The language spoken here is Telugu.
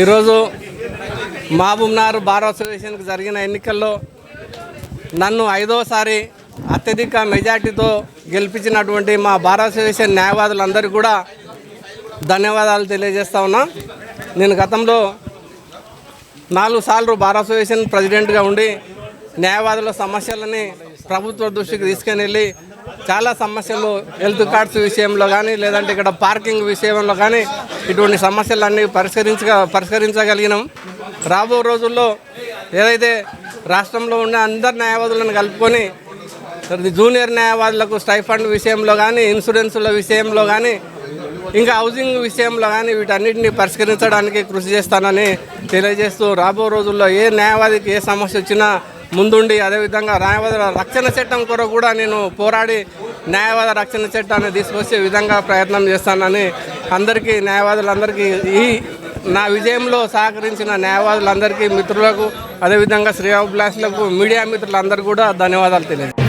ఈరోజు మహబూబ్నగర్ బార్ అసోసియేషన్కి జరిగిన ఎన్నికల్లో నన్ను 5వసారి అత్యధిక మెజార్టీతో గెలిపించినటువంటి మా బార్ అసోసియేషన్ న్యాయవాదులందరికీ కూడా ధన్యవాదాలు తెలియజేస్తా ఉన్నా. నేను గతంలో 4 సార్లు బార్ అసోసియేషన్ ప్రెసిడెంట్గా ఉండి న్యాయవాదుల సమస్యలని ప్రభుత్వ దృష్టికి తీసుకుని వెళ్ళి చాలా సమస్యలు హెల్త్ కార్డ్స్ విషయంలో కానీ లేదంటే ఇక్కడ పార్కింగ్ విషయంలో కానీ ఇటువంటి సమస్యలన్నీ పరిష్కరించగలిగినాం. రాబో రోజుల్లో ఏదైతే రాష్ట్రంలో ఉన్న అందరు న్యాయవాదులను కలుపుకొని జూనియర్ న్యాయవాదులకు స్టైఫండ్ విషయంలో కానీ ఇన్సూరెన్సుల విషయంలో కానీ ఇంకా హౌసింగ్ విషయంలో కానీ వీటన్నిటిని పరిష్కరించడానికి కృషి చేస్తానని తెలియజేస్తూ రాబో రోజుల్లో ఏ న్యాయవాదికి ఏ సమస్య వచ్చినా ముందుండి అదేవిధంగా న్యాయవాదుల రక్షణ చట్టం కొరకు కూడా నేను పోరాడి న్యాయవాద రక్షణ చట్టాన్ని తీసుకొచ్చే విధంగా ప్రయత్నం చేస్తానని అందరికీ న్యాయవాదులందరికీ ఈ నా విజయంలో సహకరించిన న్యాయవాదులందరికీ మిత్రులకు అదేవిధంగా శ్రేయోభిలాషులకు మీడియా మిత్రులందరికీ కూడా ధన్యవాదాలు తెలియజేస్తాను.